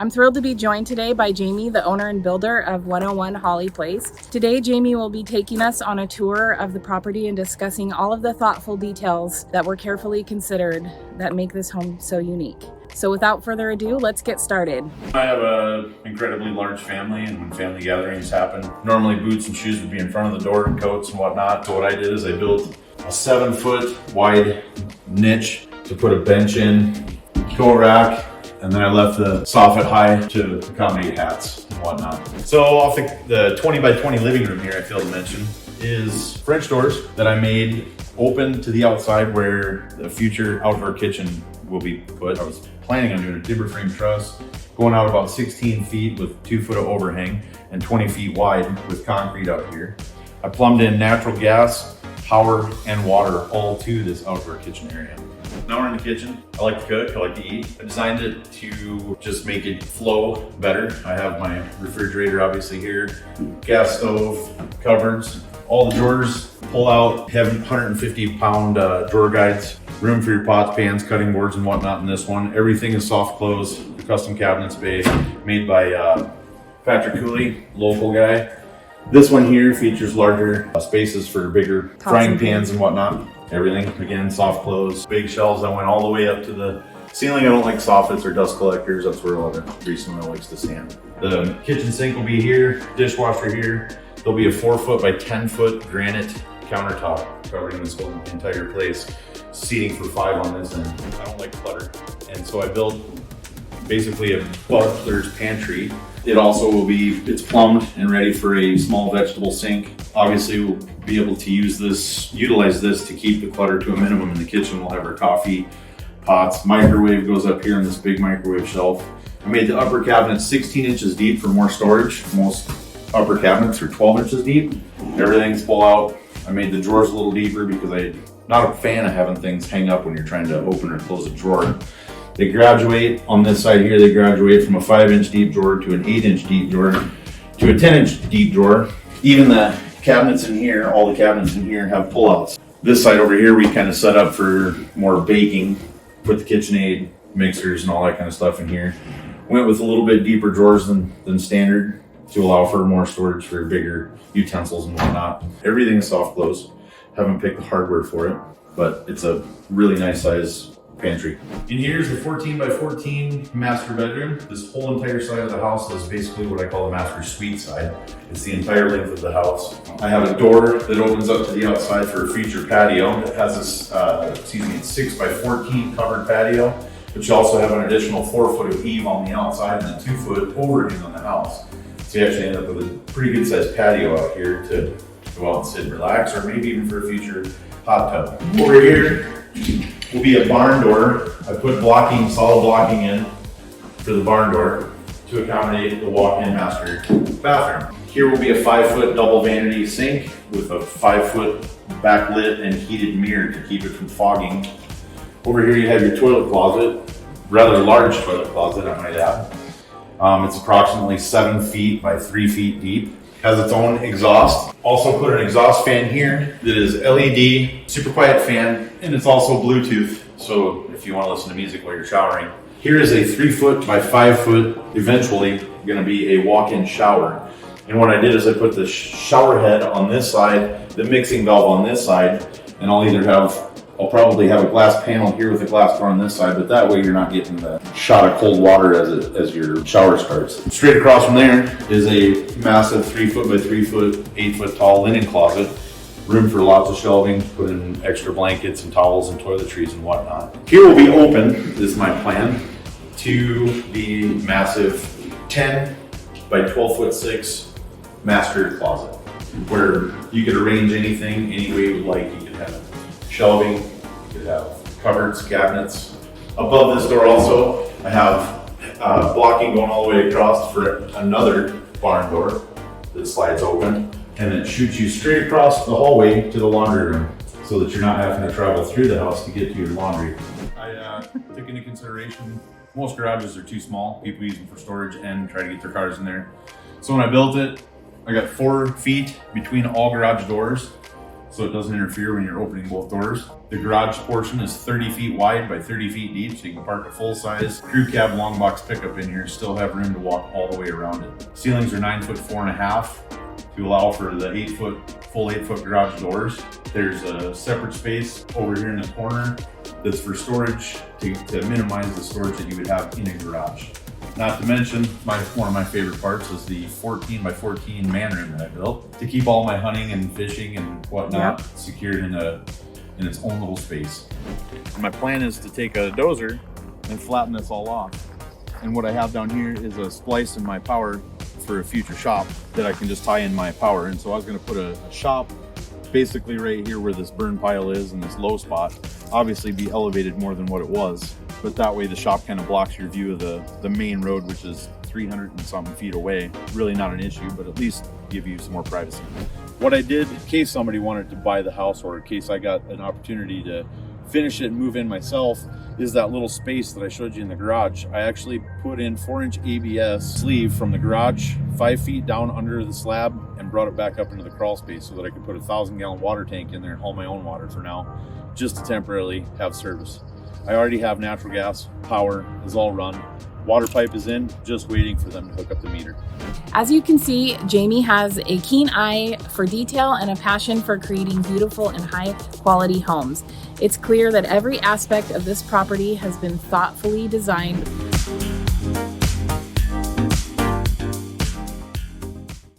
I'm thrilled to be joined today by Jamie, the owner and builder of 101 Holly Place. Today, Jamie will be taking us on a tour of the property and discussing all of the thoughtful details that were carefully considered that make this home so unique. So without further ado, let's get started. I have an incredibly large family, and when family gatherings happen, normally boots and shoes would be in front of the door and coats and whatnot. So what I did is I built a 7-foot wide niche to put a bench in, coat rack, and then I left the soffit high to accommodate hats and whatnot. So off the 20 by 20 living room here, I failed to mention, is French doors that I made open to the outside where the future outdoor kitchen will be put. I was planning on doing a timber frame truss, going out about 16 feet with 2 foot of overhang and 20 feet wide with concrete out here. I plumbed in natural gas, power, and water all to this outdoor kitchen area. Now we're in the kitchen. I like to cook, I like to eat. I designed it to just make it flow better. I have my refrigerator obviously here, gas stove, cupboards, all the drawers pull out, have 150-pound drawer guides, room for your pots, pans, cutting boards, and whatnot in this one. Everything is soft close, custom cabinet space made by Patrick Cooley, local guy. This one here features larger spaces for bigger frying pans and whatnot. Everything, again, soft close. Big shelves that went all the way up to the ceiling. I don't like soffits or dust collectors. That's where all the grease and oil likes to stand. The kitchen sink will be here, dishwasher here. There'll be a 4-foot by 10-foot granite countertop covering this whole entire place. Seating for 5 on this end. I don't like clutter. And so I built basically a butler's pantry. It also will be, it's plumbed and ready for a small vegetable sink. Obviously we'll be able to utilize this to keep the clutter to a minimum in the kitchen. We'll have our coffee pots. Microwave goes up here on this big microwave shelf. I made the upper cabinet 16 inches deep for more storage. Most upper cabinets are 12 inches deep. Everything's pull out. I made the drawers a little deeper because I'm not a fan of having things hang up when you're trying to open or close a drawer. They graduate on this side here, they graduate from a 5-inch deep drawer to an 8-inch deep drawer to a 10-inch deep drawer. Even the cabinets in here, all the cabinets in here have pullouts. This side over here, we kind of set up for more baking, put the KitchenAid, mixers and all that kind of stuff in here. Went with a little bit deeper drawers than standard to allow for more storage for bigger utensils and whatnot. Everything is soft close. Haven't picked the hardware for it, but it's a really nice size pantry. In here is the 14 by 14 master bedroom. This whole entire side of the house is basically what I call the master suite side. It's the entire length of the house. I have a door that opens up to the outside for a future patio. It has this, it's 6 by 14 covered patio, but you also have an additional 4 foot of eave on the outside and a 2 foot overhang on the house. So you actually end up with a pretty good sized patio out here to go out and sit and relax, or maybe even for a future hot tub. Over here will be a barn door. I put solid blocking in for the barn door to accommodate the walk-in master bathroom. Here will be a 5-foot double vanity sink with a 5-foot backlit and heated mirror to keep it from fogging. Over here you have your toilet closet, rather large toilet closet I might add. It's approximately 7 feet by 3 feet deep. Has its own exhaust. Also put an exhaust fan here that is LED, super quiet fan, and it's also Bluetooth. So if you want to listen to music while you're showering. Here is a 3-foot by 5-foot, eventually gonna be a walk-in shower. And what I did is I put the shower head on this side, the mixing valve on this side, and I'll probably have a glass panel here with a glass door on this side, but that way you're not getting the shot of cold water as your shower starts. Straight across from there is a massive 3-foot by 3-foot, 8-foot tall linen closet. Room for lots of shelving, put in extra blankets and towels and toiletries and whatnot. Here will be open, this is my plan, to the massive 10 by 12-foot 6 master closet, where you could arrange anything any way you would like. You could have shelving, you could have cupboards, cabinets. Above this door also, I have blocking going all the way across for another barn door that slides open, and it shoots you straight across the hallway to the laundry room so that you're not having to travel through the house to get to your laundry. I took into consideration, most garages are too small. People use them for storage and try to get their cars in there. So when I built it, I got 4 feet between all garage doors. so it doesn't interfere when you're opening both doors. The garage portion is 30 feet wide by 30 feet deep, so you can park a full-size crew cab long box pickup in here, still have room to walk all the way around it. Ceilings are 9 foot 4.5 to allow for the full 8 foot garage doors. There's a separate space over here in the corner that's for storage to minimize the storage that you would have in a garage. Not to mention, one of my favorite parts is the 14 by 14 man room that I built to keep all my hunting and fishing and whatnot secured in its own little space. My plan is to take a dozer and flatten this all off. And what I have down here is a splice in my power for a future shop that I can just tie in my power. And so I was going to put a shop basically right here where this burn pile is in this low spot, obviously be elevated more than what it was. But that way the shop kind of blocks your view of the main road, which is 300 and something feet away. Really not an issue, but at least give you some more privacy. What I did, in case somebody wanted to buy the house or in case I got an opportunity to finish it and move in myself, is that little space that I showed you in the garage. I actually put in 4-inch ABS sleeve from the garage 5 feet down under the slab and brought it back up into the crawl space so that I could put a 1,000-gallon water tank in there and haul my own water for now, just to temporarily have service. I already have natural gas, power is all run. Water pipe is in, just waiting for them to hook up the meter. As you can see, Jamie has a keen eye for detail and a passion for creating beautiful and high quality homes. It's clear that every aspect of this property has been thoughtfully designed